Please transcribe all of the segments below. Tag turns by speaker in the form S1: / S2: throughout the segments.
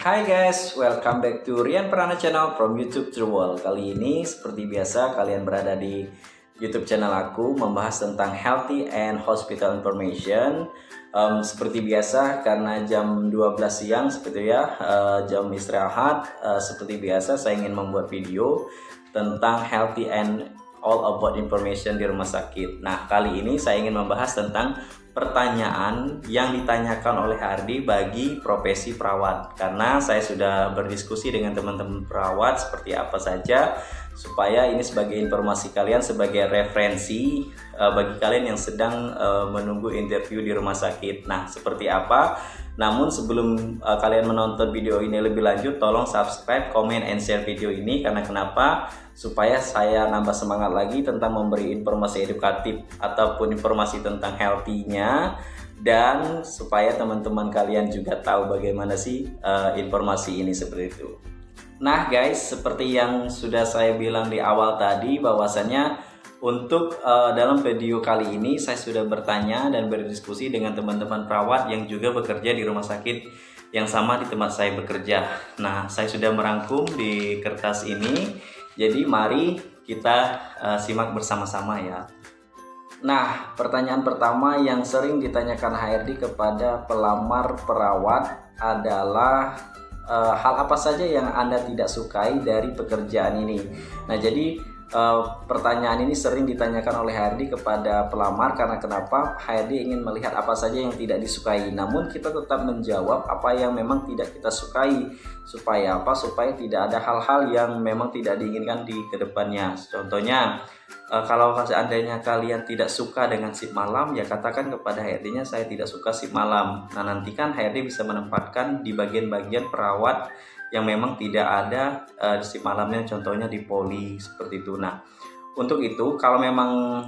S1: Hai guys, welcome back to Rian Prana Channel from YouTube True World. Kali ini seperti biasa kalian berada di YouTube channel aku membahas tentang healthy and hospital information. Seperti biasa karena jam 12 siang seperti ya, jam istirahat, seperti biasa saya ingin membuat video tentang healthy and all about information di rumah sakit. Nah, kali ini saya ingin membahas tentang pertanyaan yang ditanyakan oleh Ardi bagi profesi perawat, karena saya sudah berdiskusi dengan teman-teman perawat seperti apa saja, supaya ini sebagai informasi kalian, sebagai referensi bagi kalian yang sedang menunggu interview di rumah sakit. Nah, seperti apa? Namun sebelum kalian menonton video ini lebih lanjut, tolong subscribe, comment, and share video ini. Karena kenapa? Supaya saya nambah semangat lagi tentang memberi informasi edukatif ataupun informasi tentang healthy-nya, dan supaya teman-teman kalian juga tahu bagaimana sih informasi ini seperti itu. Nah guys, seperti yang sudah saya bilang di awal tadi, bahwasannya untuk dalam video kali ini saya sudah bertanya dan berdiskusi dengan teman-teman perawat yang juga bekerja di rumah sakit yang sama di tempat saya bekerja. Nah, saya sudah merangkum di kertas ini. Jadi mari kita simak bersama-sama ya. Nah, pertanyaan pertama yang sering ditanyakan HRD kepada pelamar perawat adalah hal apa saja yang Anda tidak sukai dari pekerjaan ini. Nah, jadi pertanyaan ini sering ditanyakan oleh HRD kepada pelamar. Karena kenapa? HRD ingin melihat apa saja yang tidak disukai, namun kita tetap menjawab apa yang memang tidak kita sukai. Supaya apa? Supaya tidak ada hal-hal yang memang tidak diinginkan di kedepannya. Contohnya, kalau seandainya kalian tidak suka dengan shift malam, ya katakan kepada HRD-nya saya tidak suka shift malam. Nah, nanti kan HRD bisa menempatkan di bagian-bagian perawat yang memang tidak ada shift malamnya, contohnya di poli seperti itu. Nah, untuk itu kalau memang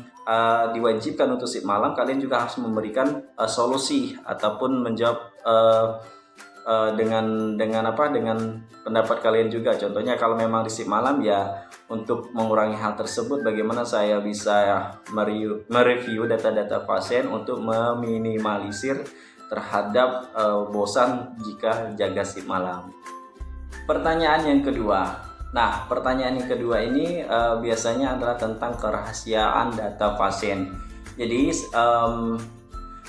S1: diwajibkan untuk shift malam, kalian juga harus memberikan solusi ataupun menjawab dengan pendapat kalian juga. Contohnya kalau memang di shift malam, ya untuk mengurangi hal tersebut, bagaimana saya bisa mereview data-data pasien untuk meminimalisir terhadap bosan jika jaga shift malam. Pertanyaan yang kedua. Nah, pertanyaan yang kedua ini biasanya adalah tentang kerahasiaan data pasien. Jadi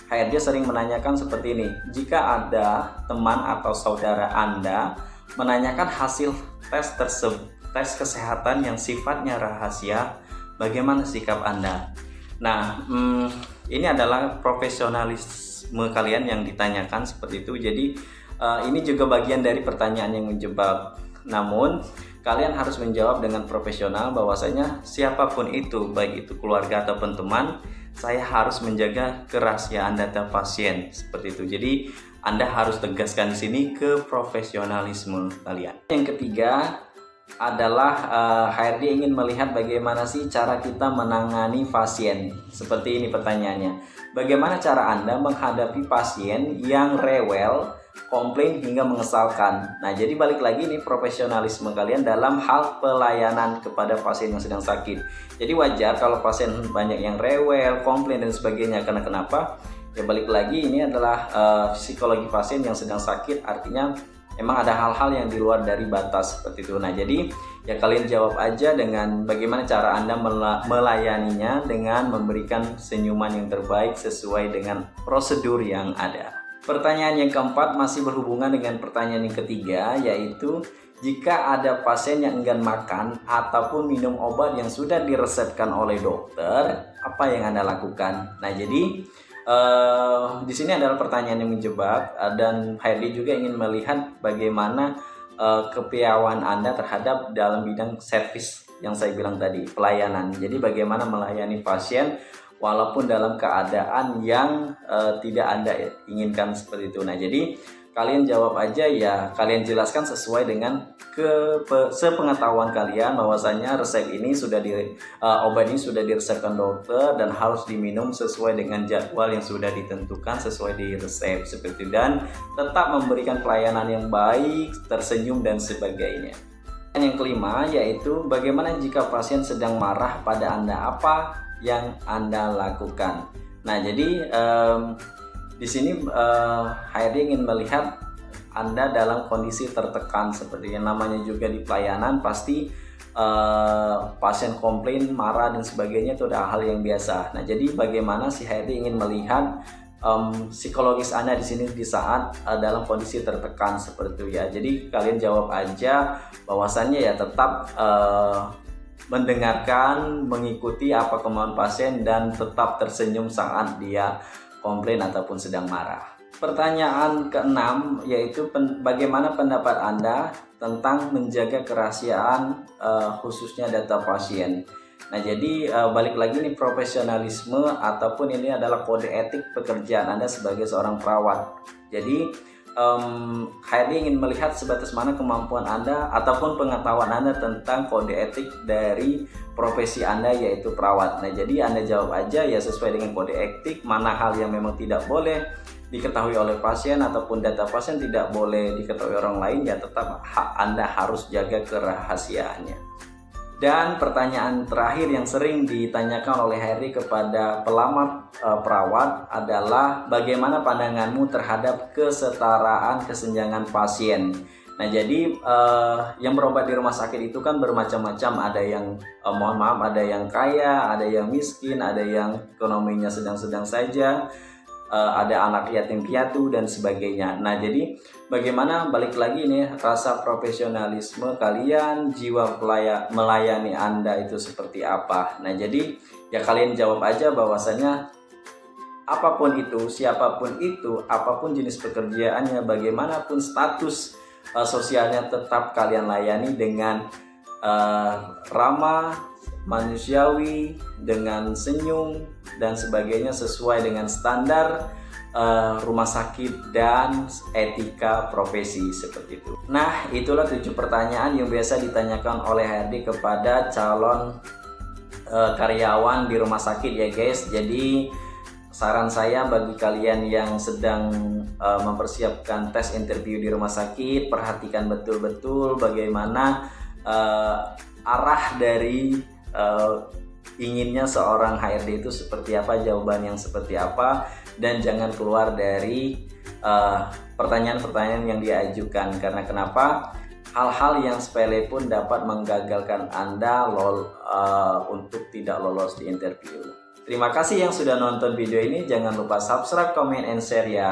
S1: HRD sering menanyakan seperti ini. Jika ada teman atau saudara Anda menanyakan hasil tes kesehatan yang sifatnya rahasia, bagaimana sikap Anda? Nah, ini adalah profesionalisme kalian yang ditanyakan seperti itu. Jadi ini juga bagian dari pertanyaan yang menjebak. Namun kalian harus menjawab dengan profesional, bahwasanya siapapun itu, baik itu keluarga ataupun teman, saya harus menjaga kerahasiaan data pasien seperti itu. Jadi Anda harus tegaskan di sini keprofesionalisme kalian. Yang ketiga adalah HRD ingin melihat bagaimana sih cara kita menangani pasien. Seperti ini pertanyaannya. Bagaimana cara Anda menghadapi pasien yang rewel, komplain hingga mengesalkan? Nah, jadi balik lagi nih profesionalisme kalian dalam hal pelayanan kepada pasien yang sedang sakit. Jadi wajar kalau pasien banyak yang rewel, komplain dan sebagainya. Karena kenapa? Ya balik lagi, ini adalah psikologi pasien yang sedang sakit, artinya memang ada hal-hal yang di luar dari batas seperti itu. Nah, jadi ya kalian jawab aja dengan bagaimana cara Anda melayaninya dengan memberikan senyuman yang terbaik sesuai dengan prosedur yang ada. Pertanyaan yang keempat masih berhubungan dengan pertanyaan yang ketiga, yaitu jika ada pasien yang enggan makan ataupun minum obat yang sudah diresepkan oleh dokter, apa yang Anda lakukan? Nah, jadi di sini adalah pertanyaan yang menjebak, dan HRD juga ingin melihat bagaimana kepiawaian Anda terhadap dalam bidang servis yang saya bilang tadi, pelayanan. Jadi bagaimana melayani pasien walaupun dalam keadaan yang tidak Anda inginkan seperti itu. Nah, jadi kalian jawab aja, ya kalian jelaskan sesuai dengan sepengetahuan kalian, bahwasanya resep ini obat ini sudah diresepkan dokter dan harus diminum sesuai dengan jadwal yang sudah ditentukan sesuai di resep seperti itu, dan tetap memberikan pelayanan yang baik, tersenyum dan sebagainya. Yang kelima yaitu bagaimana jika pasien sedang marah pada Anda, apa yang Anda lakukan? Nah, jadi di sini HRD ingin melihat Anda dalam kondisi tertekan. Seperti yang namanya juga di pelayanan, pasti pasien komplain, marah dan sebagainya itu adalah hal yang biasa. Nah, jadi bagaimana si HRD ingin melihat psikologis Anda di sini di saat dalam kondisi tertekan seperti itu ya. Jadi kalian jawab aja bahwasannya ya tetap mendengarkan, mengikuti apa kemauan pasien dan tetap tersenyum saat dia komplain ataupun sedang marah. Pertanyaan keenam yaitu bagaimana pendapat Anda tentang menjaga kerahasiaan khususnya data pasien. Nah, jadi balik lagi nih, profesionalisme ataupun ini adalah kode etik pekerjaan Anda sebagai seorang perawat. Jadi HRD ingin melihat sebatas mana kemampuan Anda ataupun pengetahuan Anda tentang kode etik dari profesi Anda yaitu perawat. Nah, jadi Anda jawab aja ya sesuai dengan kode etik, mana hal yang memang tidak boleh diketahui oleh pasien ataupun data pasien tidak boleh diketahui orang lain, ya tetap Anda harus jaga kerahasiaannya. Dan pertanyaan terakhir yang sering ditanyakan oleh HRD kepada pelamar perawat adalah bagaimana pandanganmu terhadap kesetaraan kesenjangan pasien. Nah, jadi yang berobat di rumah sakit itu kan bermacam-macam, ada yang mohon maaf, ada yang kaya, ada yang miskin, ada yang ekonominya sedang-sedang saja, ada anak yatim piatu dan sebagainya. Nah, jadi bagaimana balik lagi nih rasa profesionalisme kalian, jiwa melayani Anda itu seperti apa. Nah, jadi ya kalian jawab aja bahwasanya apapun itu, siapapun itu, apapun jenis pekerjaannya, bagaimanapun status sosialnya, tetap kalian layani dengan ramah, manusiawi, dengan senyum dan sebagainya sesuai dengan standar rumah sakit dan etika profesi seperti itu. Nah, itulah 7 pertanyaan yang biasa ditanyakan oleh HRD kepada calon karyawan di rumah sakit ya guys. Jadi saran saya bagi kalian yang sedang mempersiapkan tes interview di rumah sakit, perhatikan betul-betul bagaimana arah dari inginnya seorang HRD itu seperti apa, jawaban yang seperti apa, dan jangan keluar dari pertanyaan-pertanyaan yang diajukan. Karena kenapa? Hal-hal yang sepele pun dapat menggagalkan Anda untuk tidak lolos di interview. Terima kasih yang sudah nonton video ini. Jangan lupa subscribe, comment, and share ya.